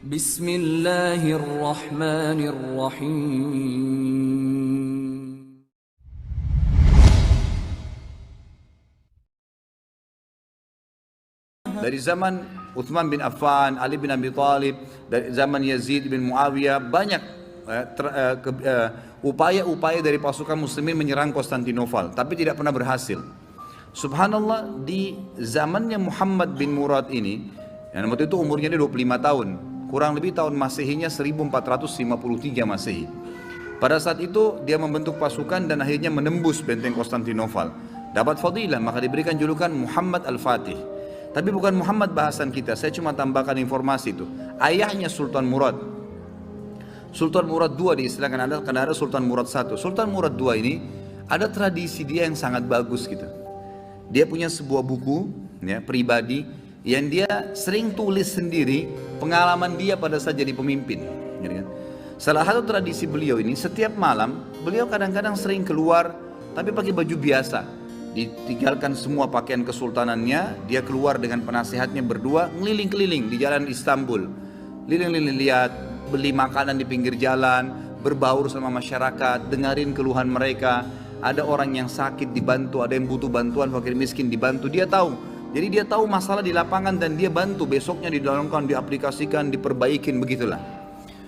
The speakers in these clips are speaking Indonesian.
Bismillahirrahmanirrahim. Dari zaman Uthman bin Affan, Ali bin Abi Thalib, dari zaman Yazid bin Muawiyah, banyak upaya-upaya dari pasukan muslimin menyerang Konstantinopel, tapi tidak pernah berhasil. Subhanallah, di zamannya Muhammad bin Murad ini, yang waktu itu umurnya dia 25 tahun, kurang lebih tahun Masehinya 1453 Masehi. Pada saat itu dia membentuk pasukan dan akhirnya menembus benteng Konstantinopel. Dapat fadilah, maka diberikan julukan Muhammad Al-Fatih. Tapi bukan Muhammad bahasan kita, saya cuma tambahkan informasi itu. Ayahnya Sultan Murad. Sultan Murad II diistilahkan, karena ada Sultan Murad I. Sultan Murad II ini ada tradisi dia yang sangat bagus gitu. Dia punya sebuah buku ya, pribadi yang dia sering tulis sendiri pengalaman dia pada saat jadi pemimpin. Ya kan? Salah satu tradisi beliau ini, setiap malam beliau kadang-kadang sering keluar tapi pakai baju biasa. Ditinggalkan semua pakaian kesultanannya, dia keluar dengan penasehatnya berdua ngeliling-keliling di jalan Istanbul, keliling-keliling, lihat, beli makanan di pinggir jalan, berbaur sama masyarakat, dengerin keluhan mereka. Ada orang yang sakit dibantu, ada yang butuh bantuan, fakir miskin dibantu, dia tahu. Jadi dia tahu masalah di lapangan dan dia bantu, besoknya didalamkan, diaplikasikan, diperbaikin, begitulah.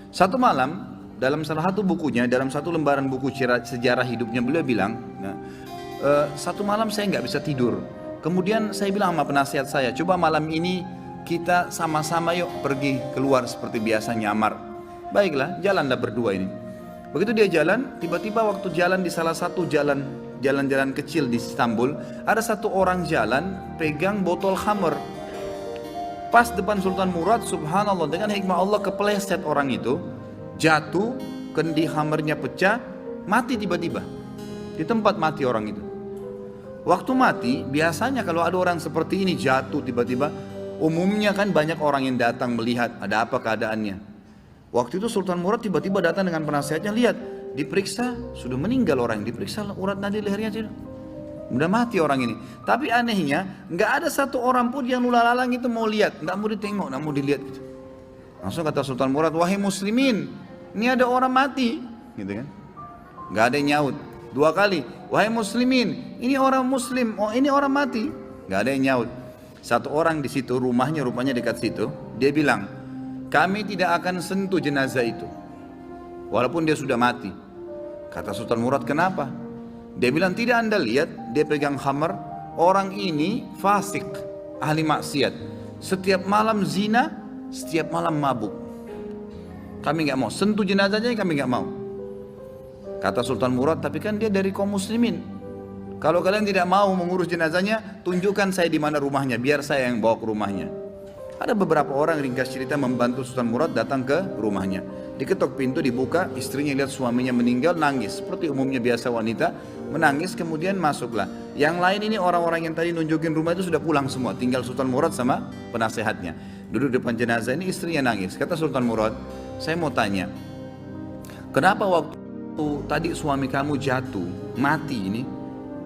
Satu malam, dalam salah satu bukunya, dalam satu lembaran buku sejarah hidupnya, beliau bilang, satu malam saya nggak bisa tidur. Kemudian saya bilang sama penasihat saya, coba malam ini kita sama-sama yuk pergi keluar seperti biasa nyamar. Baiklah, jalanlah berdua ini. Begitu dia jalan, tiba-tiba waktu jalan di salah satu jalan-jalan kecil di Istanbul, ada satu orang jalan pegang botol khamr. Pas depan Sultan Murad, subhanallah, dengan hikmah Allah kepleset orang itu, jatuh, kendi khamrnya pecah, mati tiba-tiba. Di tempat mati orang itu. Waktu mati, biasanya kalau ada orang seperti ini jatuh tiba-tiba, umumnya kan banyak orang yang datang melihat ada apa keadaannya. Waktu itu Sultan Murad tiba-tiba datang dengan penasihatnya, lihat, diperiksa, sudah meninggal orang, diperiksa urat nadi lehernya tidak, udah mati orang ini. Tapi anehnya, nggak ada satu orang pun yang lulalang itu mau lihat, nggak mau ditengok, nggak mau dilihat gitu. Langsung kata Sultan Murad, wahai muslimin, ini ada orang mati, gitu kan? Nggak ada yang nyaut. Dua kali, wahai muslimin, ini orang muslim, oh ini orang mati, nggak ada yang nyaut. Satu orang di situ, rumahnya rupanya dekat situ, dia bilang, kami tidak akan sentuh jenazah itu, walaupun dia sudah mati. Kata Sultan Murad, kenapa? Dia bilang, tidak anda lihat, dia pegang khamar, orang ini fasik, ahli maksiat, setiap malam zina, setiap malam mabuk. Kami nggak mau sentuh jenazahnya, kami nggak mau. Kata Sultan Murad, tapi kan dia dari kaum muslimin. Kalau kalian tidak mau mengurus jenazahnya, tunjukkan saya di mana rumahnya, biar saya yang bawa ke rumahnya. Ada beberapa orang, ringkas cerita, membantu Sultan Murad datang ke rumahnya. Diketok pintu, dibuka, istrinya lihat suaminya meninggal, nangis. Seperti umumnya biasa wanita, menangis, kemudian masuklah. Yang lain ini orang-orang yang tadi nunjukin rumah itu sudah pulang semua, tinggal Sultan Murad sama penasehatnya. Duduk depan jenazah ini, istrinya nangis. Kata Sultan Murad, saya mau tanya, kenapa waktu tadi suami kamu jatuh, mati ini,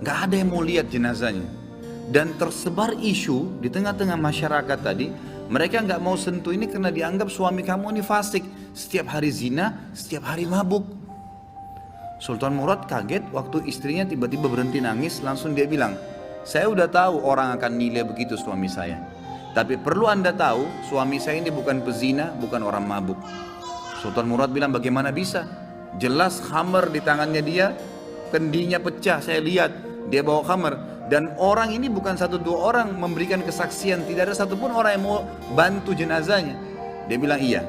nggak ada yang mau lihat jenazahnya, dan tersebar isu di tengah-tengah masyarakat tadi, mereka nggak mau sentuh ini karena dianggap suami kamu ini fasik, setiap hari zina, setiap hari mabuk. Sultan Murad kaget waktu istrinya tiba-tiba berhenti nangis, langsung dia bilang, saya udah tahu orang akan nilai begitu suami saya, tapi perlu anda tahu, suami saya ini bukan pezina, bukan orang mabuk. Sultan Murad bilang, bagaimana bisa? Jelas khamar di tangannya dia, kendinya pecah, saya lihat dia bawa khamar, dan orang ini bukan satu dua orang memberikan kesaksian, tidak ada satupun orang yang mau bantu jenazahnya. Dia bilang, iya,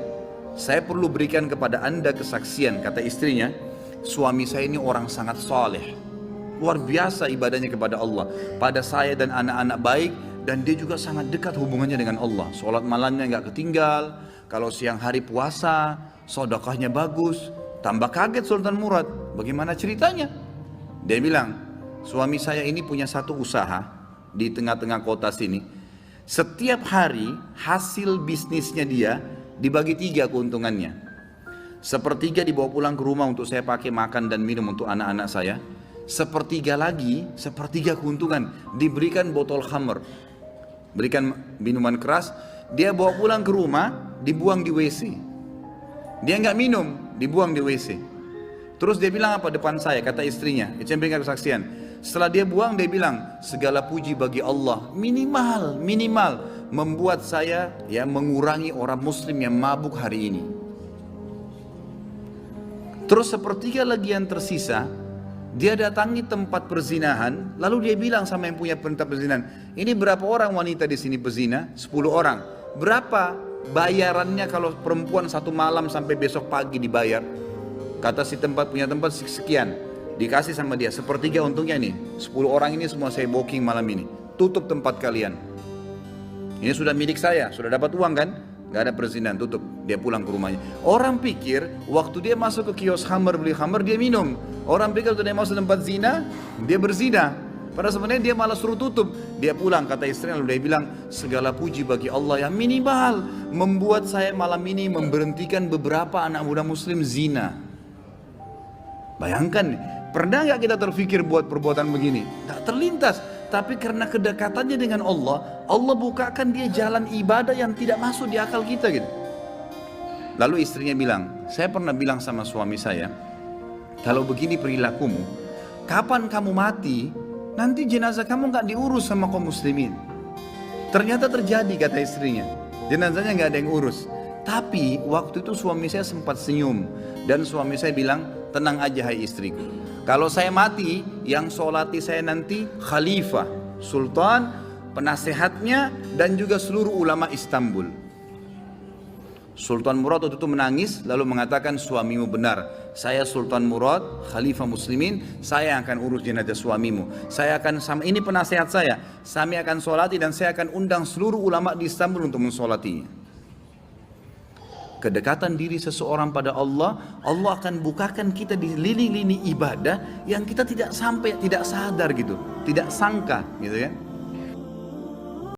saya perlu berikan kepada anda kesaksian. Kata istrinya, suami saya ini orang sangat saleh, luar biasa ibadahnya kepada Allah, pada saya dan anak-anak baik, dan dia juga sangat dekat hubungannya dengan Allah. Sholat malamnya nggak ketinggal, kalau siang hari puasa, sedekahnya bagus. Tambah kaget Sultan Murad, bagaimana ceritanya? Dia bilang, suami saya ini punya satu usaha di tengah-tengah kota sini. Setiap hari hasil bisnisnya dia dibagi 3 keuntungannya. Sepertiga dibawa pulang ke rumah untuk saya pakai makan dan minum untuk anak-anak saya. Sepertiga lagi, sepertiga keuntungan diberikan botol khamr, berikan minuman keras. Dia bawa pulang ke rumah, dibuang di WC. Dia nggak minum, dibuang di WC. Terus dia bilang apa depan saya, kata istrinya, itu yang berikan kesaksian. Setelah dia buang, dia bilang, segala puji bagi Allah, minimal membuat saya ya mengurangi orang muslim yang mabuk hari ini. Terus sepertiga lagi yang tersisa, dia datangi tempat perzinahan, lalu dia bilang sama yang punya tempat perzinahan, ini berapa orang wanita di sini pezina? 10 orang. Berapa bayarannya kalau perempuan satu malam sampai besok pagi dibayar? Kata si tempat punya tempat sekian, dikasih sama dia, sepertiga untungnya nih, 10 orang ini semua saya booking malam ini, tutup tempat kalian. Ini sudah milik saya, sudah dapat uang kan? Gak ada perzinahan, tutup. Dia pulang ke rumahnya. Orang pikir waktu dia masuk ke kios khamar, beli khamar, dia minum. Orang pikir waktu dia masuk tempat zina, dia berzina. Padahal sebenarnya dia malah suruh tutup. Dia pulang, kata istrinya, lalu dia bilang, segala puji bagi Allah yang minimal membuat saya malam ini memberhentikan beberapa anak muda muslim zina. Bayangkan, pernah gak kita terfikir buat perbuatan begini? Tak terlintas. Tapi karena kedekatannya dengan Allah, Allah bukakan dia jalan ibadah yang tidak masuk di akal kita gitu. Lalu istrinya bilang, saya pernah bilang sama suami saya, kalau begini perilakumu, kapan kamu mati, nanti jenazah kamu gak diurus sama kaum muslimin. Ternyata terjadi, kata istrinya, jenazahnya gak ada yang urus. Tapi waktu itu suami saya sempat senyum, dan suami saya bilang, tenang aja hai istriku. Kalau saya mati, yang sholati saya nanti khalifah, sultan, penasehatnya, dan juga seluruh ulama Istanbul. Sultan Murad waktu itu menangis, lalu mengatakan, suamimu benar. Saya Sultan Murad, khalifah muslimin, saya akan urus jenazah suamimu. Saya akan, ini penasehat saya, kami akan sholati dan saya akan undang seluruh ulama di Istanbul untuk mensolatinya. Kedekatan diri seseorang pada Allah, Allah akan bukakan kita di lini-lini ibadah yang kita tidak sampai, tidak sadar gitu, tidak sangka gitu ya.